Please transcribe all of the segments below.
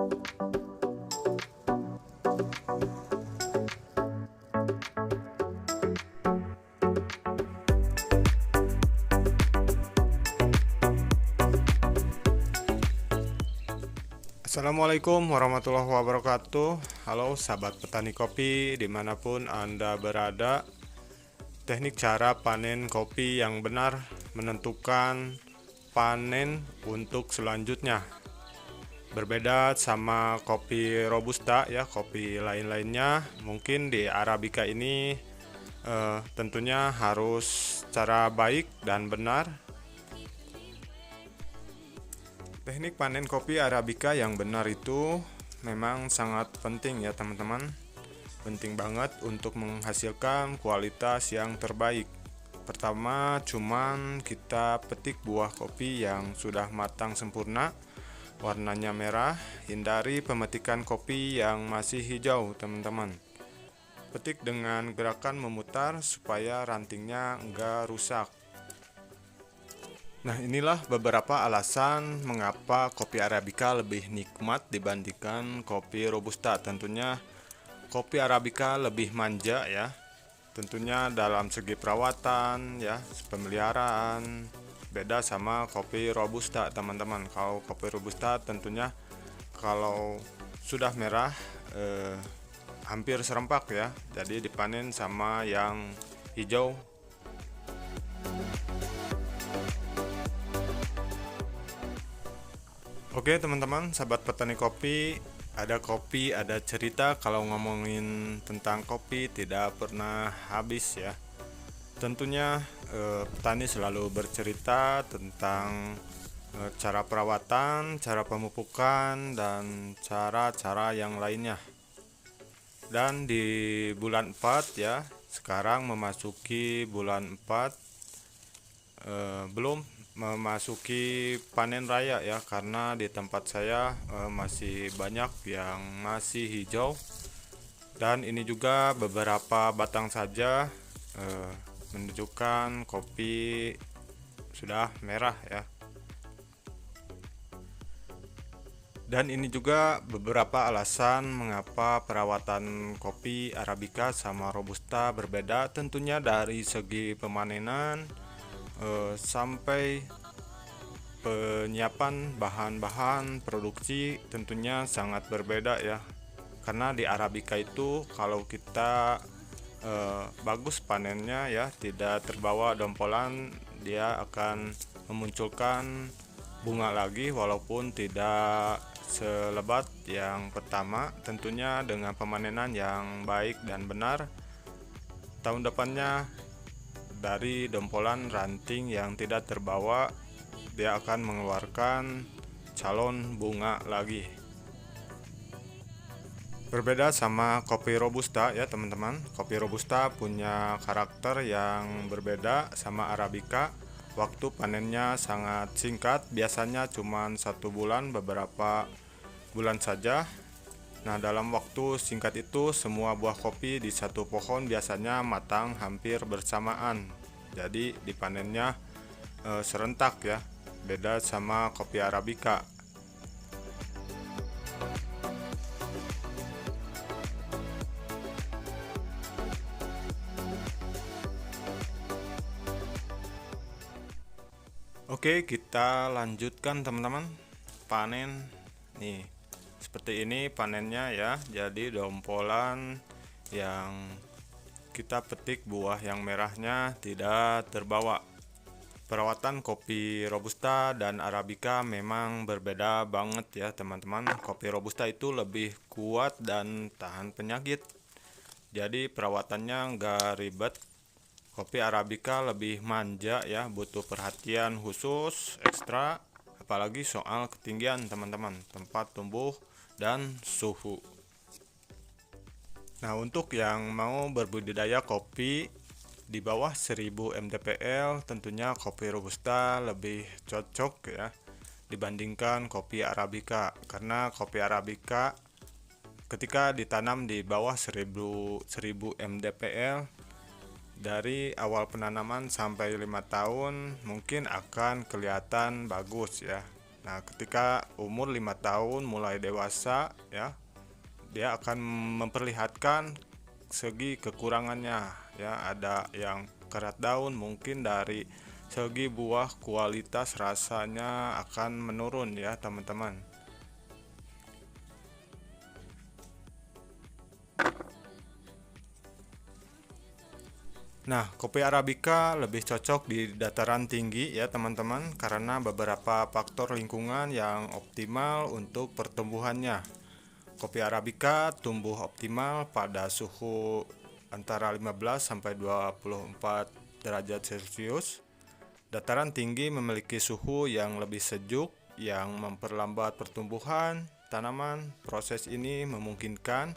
Assalamualaikum warahmatullahi wabarakatuh. Halo sahabat petani kopi dimanapun Anda berada. Teknik cara panen kopi yang benar menentukan panen untuk selanjutnya. Berbeda sama kopi robusta ya, kopi lain-lainnya. Mungkin di Arabica ini tentunya harus cara baik dan benar. Teknik panen kopi Arabica yang benar itu memang sangat penting ya teman-teman. Penting banget untuk menghasilkan kualitas yang terbaik. Pertama, cuman kita petik buah kopi yang sudah matang sempurna, warnanya merah. Hindari pemetikan kopi yang masih hijau teman-teman. Petik dengan gerakan memutar supaya rantingnya enggak rusak. Nah, inilah beberapa alasan mengapa kopi Arabica lebih nikmat dibandingkan kopi robusta. Tentunya kopi Arabica lebih manja ya. Tentunya dalam segi perawatan ya, pemeliharaan beda sama kopi robusta, teman-teman. Kalau kopi robusta tentunya kalau sudah merah hampir serempak ya. Jadi dipanen sama yang hijau. Oke teman-teman, sahabat petani kopi, ada cerita. Kalau ngomongin tentang kopi tidak pernah habis ya. Tentunya petani selalu bercerita tentang cara perawatan, cara pemupukan, dan cara-cara yang lainnya. Dan di bulan 4 ya, sekarang memasuki bulan 4, belum memasuki panen raya ya, karena di tempat saya masih banyak yang masih hijau, dan ini juga beberapa batang saja menunjukkan kopi sudah merah ya. Dan ini juga beberapa alasan mengapa perawatan kopi Arabica sama robusta berbeda, tentunya dari segi pemanenan sampai penyiapan bahan-bahan produksi tentunya sangat berbeda ya. Karena di Arabica itu kalau kita bagus panennya ya, tidak terbawa dompolan, dia akan memunculkan bunga lagi walaupun tidak selebat yang pertama. Tentunya dengan pemanenan yang baik dan benar, tahun depannya dari dompolan ranting yang tidak terbawa, dia akan mengeluarkan calon bunga lagi. Berbeda sama kopi robusta ya teman-teman. Kopi robusta punya karakter yang berbeda sama Arabica. Waktu panennya sangat singkat, biasanya cuma 1 bulan, beberapa bulan saja. Nah, dalam waktu singkat itu semua buah kopi di satu pohon biasanya matang hampir bersamaan. Jadi dipanennya serentak ya. Beda sama kopi Arabica. Oke, kita lanjutkan teman-teman. Panen nih. Seperti ini panennya ya. Jadi dompolan yang kita petik buah yang merahnya tidak terbawa. Perawatan kopi robusta dan Arabica memang berbeda banget ya teman-teman. Kopi robusta itu lebih kuat dan tahan penyakit. Jadi perawatannya nggak ribet. Kopi Arabica lebih manja ya, butuh perhatian khusus ekstra, apalagi soal ketinggian teman-teman, tempat tumbuh dan suhu. Nah, untuk yang mau berbudidaya kopi di bawah 1000 mdpl, tentunya kopi robusta lebih cocok ya dibandingkan kopi Arabica. Karena kopi Arabica ketika ditanam di bawah 1000 mdpl, dari awal penanaman sampai 5 tahun mungkin akan kelihatan bagus ya. Nah, ketika umur 5 tahun mulai dewasa ya, dia akan memperlihatkan segi kekurangannya ya. Ada yang kerat daun, mungkin dari segi buah kualitas rasanya akan menurun ya teman-teman. Nah, kopi Arabica lebih cocok di dataran tinggi ya teman-teman, karena beberapa faktor lingkungan yang optimal untuk pertumbuhannya. Kopi Arabica tumbuh optimal pada suhu antara 15 sampai 24 derajat Celcius. Dataran tinggi memiliki suhu yang lebih sejuk yang memperlambat pertumbuhan tanaman. Proses ini memungkinkan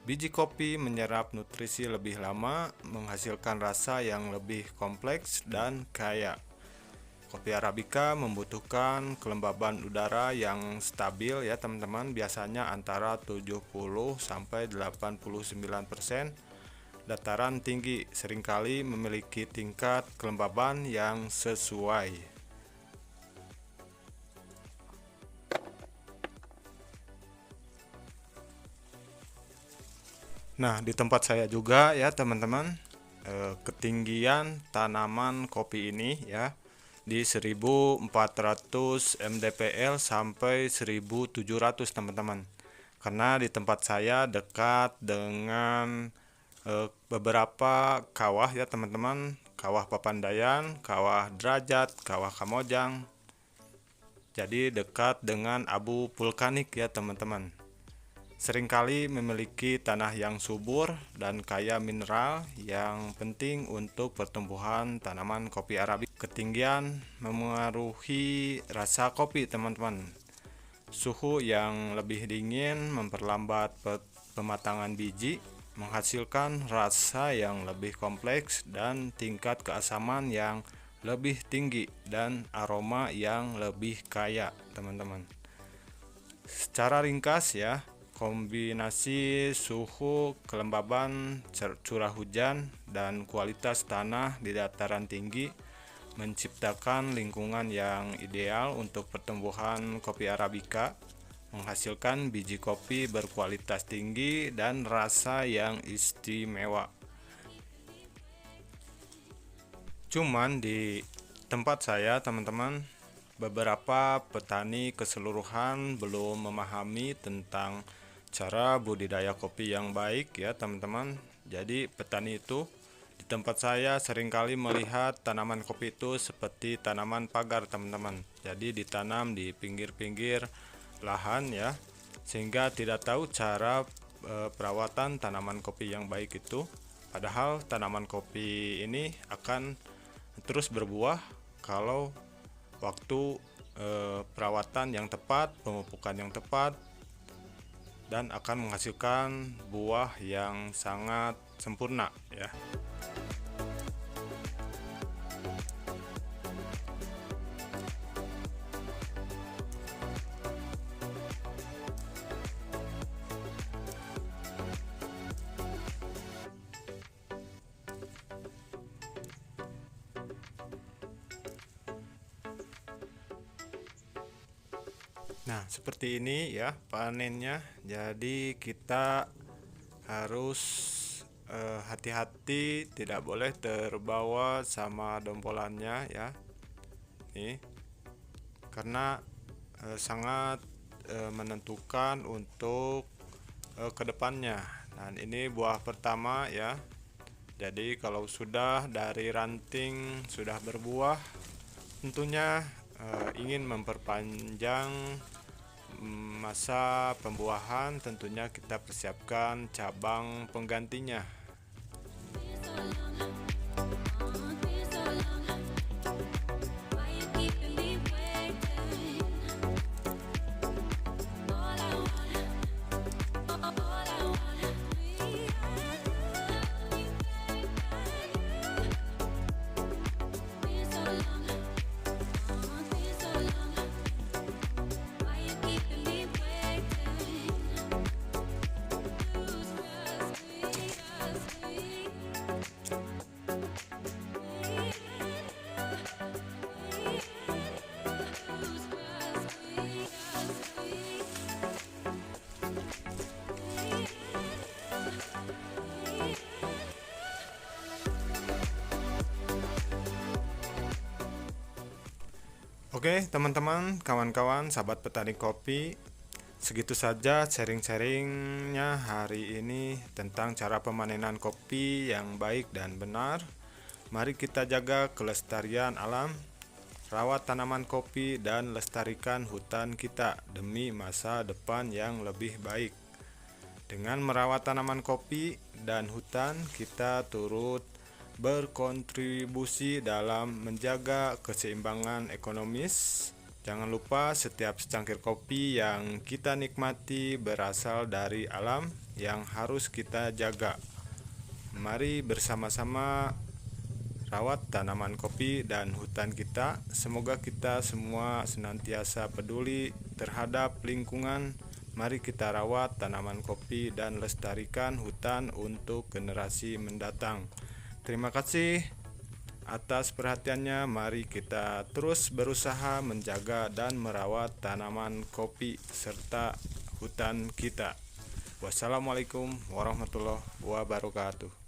biji kopi menyerap nutrisi lebih lama, menghasilkan rasa yang lebih kompleks dan kaya. Kopi Arabica membutuhkan kelembaban udara yang stabil ya teman-teman, biasanya antara 70 sampai 89%. Dataran tinggi seringkali memiliki tingkat kelembaban yang sesuai. Nah, di tempat saya juga ya teman-teman, ketinggian tanaman kopi ini ya di 1400 mdpl sampai 1700 teman-teman. Karena di tempat saya dekat dengan beberapa kawah ya teman-teman, kawah Papandayan, kawah Derajat, kawah Kamojang. Jadi dekat dengan abu vulkanik ya teman-teman. Seringkali memiliki tanah yang subur dan kaya mineral yang penting untuk pertumbuhan tanaman kopi Arabica. Ketinggian memengaruhi rasa kopi teman-teman. Suhu yang lebih dingin memperlambat pematangan biji, menghasilkan rasa yang lebih kompleks dan tingkat keasaman yang lebih tinggi dan aroma yang lebih kaya teman-teman. Secara ringkas ya, kombinasi suhu, kelembaban, curah hujan, dan kualitas tanah di dataran tinggi menciptakan lingkungan yang ideal untuk pertumbuhan kopi Arabica, menghasilkan biji kopi berkualitas tinggi dan rasa yang istimewa. Cuman di tempat saya teman-teman, beberapa petani keseluruhan belum memahami tentang cara budidaya kopi yang baik ya teman-teman. Jadi petani itu di tempat saya seringkali melihat tanaman kopi itu seperti tanaman pagar teman-teman. Jadi ditanam di pinggir-pinggir lahan ya, sehingga tidak tahu cara perawatan tanaman kopi yang baik itu. Padahal tanaman kopi ini akan terus berbuah kalau waktu perawatan yang tepat, pemupukan yang tepat, dan akan menghasilkan buah yang sangat sempurna ya. Nah, seperti ini ya panennya. Jadi kita harus hati-hati, tidak boleh terbawa sama dompolannya ya. Nih, karena sangat menentukan untuk kedepannya. Dan ini buah pertama ya. Jadi kalau sudah dari ranting sudah berbuah, tentunya ingin memperpanjang masa pembuahan, tentunya kita persiapkan cabang penggantinya. Oke, teman-teman, kawan-kawan, sahabat petani kopi, segitu saja sharing-sharingnya hari ini tentang cara pemanenan kopi yang baik dan benar. Mari kita jaga kelestarian alam, rawat tanaman kopi, dan lestarikan hutan kita demi masa depan yang lebih baik. Dengan merawat tanaman kopi dan hutan, kita turut berkontribusi dalam menjaga keseimbangan ekonomis. Jangan lupa setiap secangkir kopi yang kita nikmati berasal dari alam yang harus kita jaga. Mari bersama-sama rawat tanaman kopi dan hutan kita. Semoga kita semua senantiasa peduli terhadap lingkungan. Mari kita rawat tanaman kopi dan lestarikan hutan untuk generasi mendatang. Terima kasih atas perhatiannya. Mari kita terus berusaha menjaga dan merawat tanaman kopi serta hutan kita. Wassalamualaikum warahmatullahi wabarakatuh.